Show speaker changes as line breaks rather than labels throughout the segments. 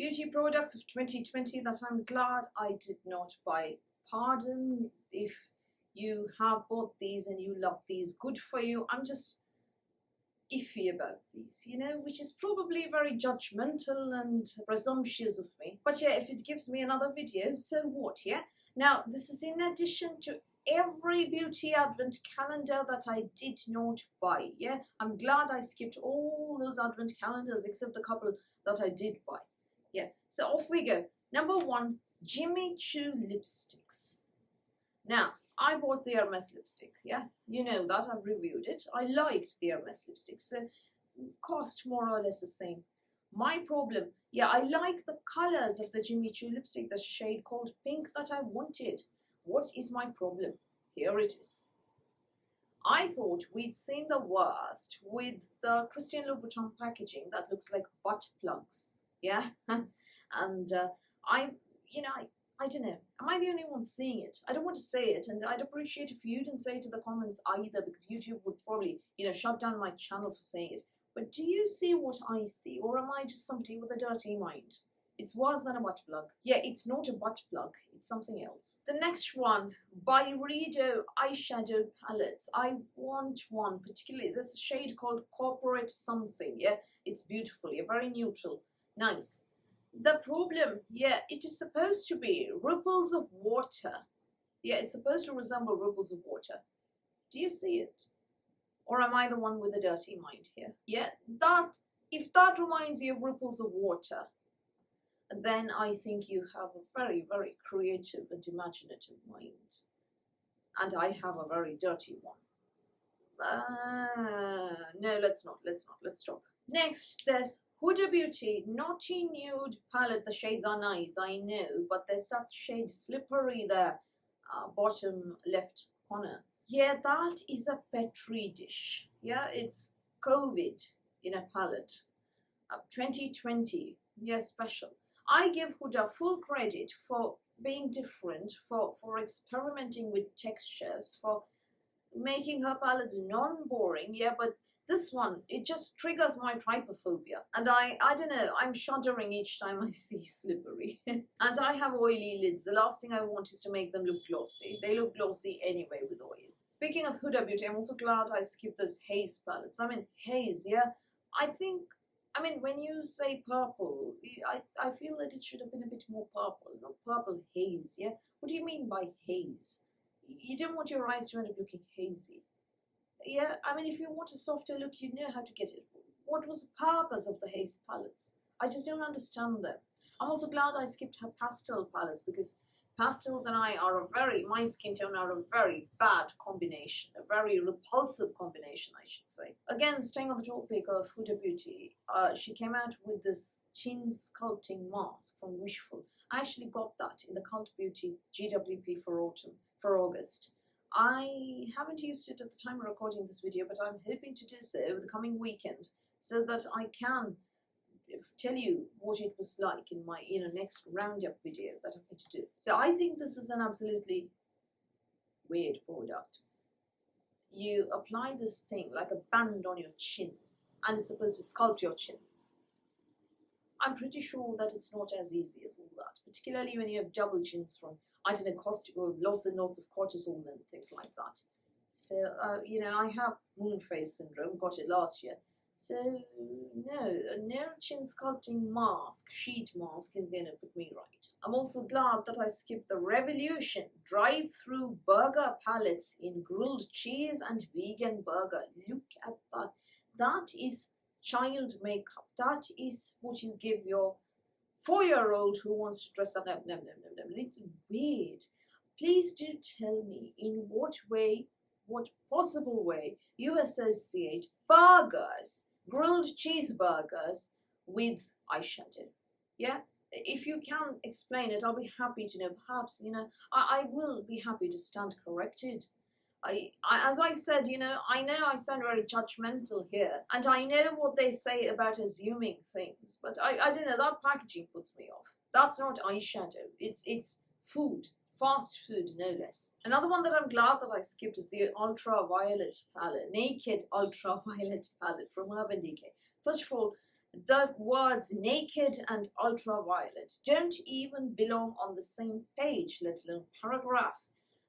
beauty products of 2020 that I'm glad I did not buy. Pardon if you have bought these and you love these, good for you. I'm just iffy about these, you know, which is probably very judgmental and presumptuous of me. But yeah, if it gives me another video, so what, yeah? Now, this is in addition to every beauty advent calendar that I did not buy, yeah? I'm glad I skipped all those advent calendars except the couple that I did buy. Yeah, so off we go. Number 1, Jimmy Choo lipsticks. Now, I bought the Hermes lipstick, yeah? You know that, I've reviewed it. I liked the Hermes lipstick, so cost more or less the same. My problem, yeah, I like the colors of the Jimmy Choo lipstick, the shade called pink that I wanted. What is my problem? Here it is. I thought we'd seen the worst with the Christian Louboutin packaging that looks like butt plugs, yeah? And I don't know. Am I the only one seeing it? I don't want to say it, and I'd appreciate if you didn't say it in the comments either, because YouTube would probably, shut down my channel for saying it. But do you see what I see, or am I just somebody with a dirty mind? It's worse than a butt plug. Yeah, it's not a butt plug, it's something else. The next one, by Rido eyeshadow palettes. I want one, particularly, there's a shade called Corporate Something, yeah? It's beautiful, yeah, very neutral, nice. The problem, yeah, it is supposed to be ripples of water. Yeah, it's supposed to resemble ripples of water. Do you see it? Or am I the one with a dirty mind here? Yeah, if that reminds you of ripples of water, then I think you have a very, very creative and imaginative mind. And I have a very dirty one. No, let's stop. Next, there's Huda Beauty Naughty Nude palette. The shades are nice, I know, but there's that shade Slippery there, bottom left corner. Yeah, that is a Petri dish. Yeah, it's COVID in a palette. 2020, yeah, special. I give Huda full credit for being different, for experimenting with textures, for making her palettes non-boring, yeah, but this one, it just triggers my trypophobia. And I don't know, I'm shuddering each time I see Slippery. And I have oily lids. The last thing I want is to make them look glossy. They look glossy anyway with oil. Speaking of Huda Beauty, I'm also glad I skipped those haze palettes. I mean, haze, yeah? When you say purple, I feel that it should have been a bit more purple, not purple haze, yeah? What do you mean by haze? You don't want your eyes to end up looking hazy. Yeah, if you want a softer look, you know how to get it. What was the purpose of the haze palettes? I just don't understand them. I'm also glad I skipped her pastel palettes, because pastels and my skin tone are a very bad combination, a very repulsive combination, I should say. Again, staying on the topic of Huda Beauty, she came out with this chin sculpting mask from Wishful. I actually got that in the Cult Beauty GWP for August. I haven't used it at the time of recording this video, but I'm hoping to do so over the coming weekend, so that I can tell you what it was like in my next roundup video that I'm going to do. So I think this is an absolutely weird product. You apply this thing like a band on your chin, and it's supposed to sculpt your chin. I'm pretty sure that it's not as easy as all that, particularly when you have double chins from, lots and lots of cortisol and things like that. So, I have moon face syndrome, got it last year. So, no chin sculpting mask, sheet mask is going to put me right. I'm also glad that I skipped the Revolution drive-through burger palettes in grilled cheese and vegan burger. Look at that. That is child makeup. That is what you give your 4-year-old who wants to dress up. No. It's weird. Please do tell me in what possible way you associate burgers, grilled cheeseburgers, with eyeshadow. Yeah? If you can explain it, I'll be happy to know. Perhaps, I will be happy to stand corrected. As I said, I know I sound very judgmental here, and I know what they say about assuming things, but I don't know, that packaging puts me off. That's not eyeshadow, it's food. Fast food, no less. Another one that I'm glad that I skipped is the Ultraviolet palette, Naked Ultraviolet palette from Urban Decay. First of all, The words naked and ultraviolet don't even belong on the same page, let alone paragraph.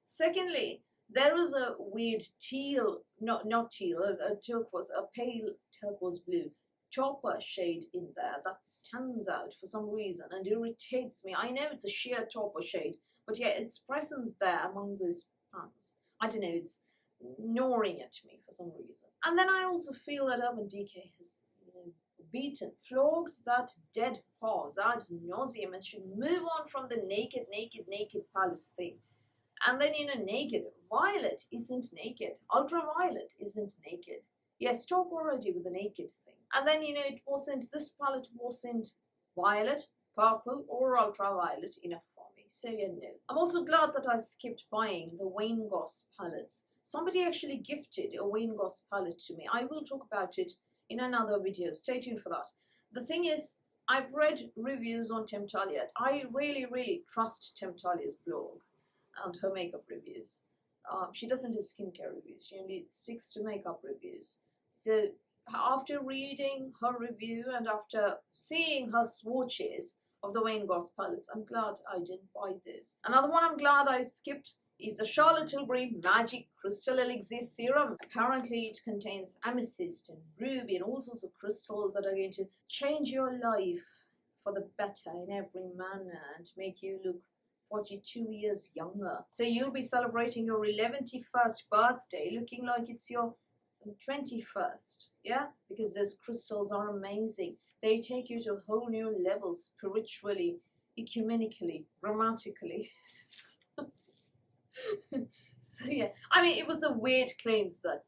Secondly, there is a weird teal, not teal, a turquoise, a pale turquoise blue topper shade in there that stands out for some reason and irritates me. I know it's a sheer topper shade, but yeah, its presence there among these pants, I don't know, it's gnawing at me for some reason. And then I also feel that Urban Decay has beaten, flogged that dead horse ad nauseum and should move on from the naked palette thing. And then, naked. Violet isn't naked. Ultraviolet isn't naked. Yes, stop already with the naked thing. And then, this palette wasn't violet, purple, or ultraviolet enough for me. So, yeah, no. I'm also glad that I skipped buying the Wayne Goss palettes. Somebody actually gifted a Wayne Goss palette to me. I will talk about it in another video. Stay tuned for that. The thing is, I've read reviews on Temptalia. I really trust Temptalia's blog and her makeup reviews. She doesn't do skincare reviews. She only sticks to makeup reviews. So after reading her review and after seeing her swatches of the Wayne Goss palettes, I'm glad I didn't buy this. Another one I'm glad I skipped is the Charlotte Tilbury Magic Crystal Elixir Serum. Apparently it contains amethyst and ruby and all sorts of crystals that are going to change your life for the better in every manner and make you look 42 years younger. So you'll be celebrating your 111st birthday looking like it's your 21st, yeah? Because those crystals are amazing. They take you to a whole new level spiritually, ecumenically, grammatically. So yeah, I mean, it was the weird claims that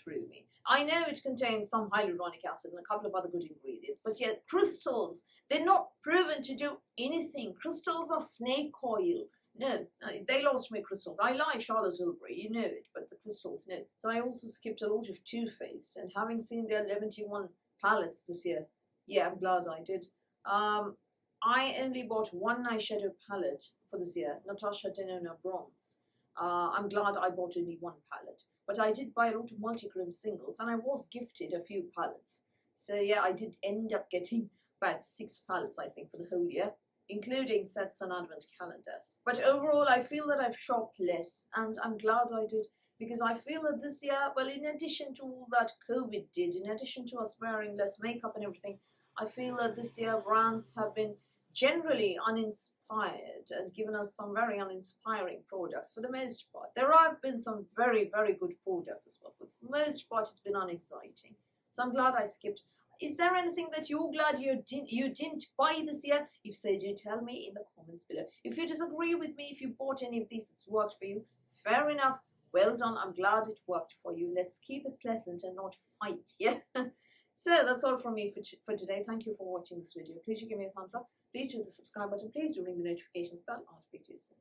threw me. I know it contains some hyaluronic acid and a couple of other good ingredients, but yeah, crystals, they're not proven to do anything. Crystals are snake oil. No, they lost me crystals. I like Charlotte Tilbury, you know it, but the crystals, no. So I also skipped a lot of Too Faced, and having seen their 71 palettes this year, yeah, I'm glad I did. I only bought one eyeshadow palette for this year, Natasha Denona Bronze. I'm glad I bought only one palette, but I did buy a lot of multi-chrome singles and I was gifted a few palettes. So yeah, I did end up getting about 6 palettes, I think, for the whole year, including sets and advent calendars. But overall, I feel that I've shopped less, and I'm glad I did, because I feel that this year, well, in addition to all that COVID did, in addition to us wearing less makeup and everything, I feel that this year brands have been generally uninspired and given us some very uninspiring products for the most part. There have been some very good products as well, but for the most part it's been unexciting. So I'm glad I skipped. Is there anything that you're glad you didn't buy this year? If so, do tell me in the comments below. If you disagree with me, if you bought any of these, it's worked for you, fair enough. Well done, I'm glad it worked for you. Let's keep it pleasant and not fight, yeah? So that's all from me for today. Thank you for watching this video. Please do give me a thumbs up. Please do the subscribe button. Please do ring the notifications bell. I'll speak to you soon.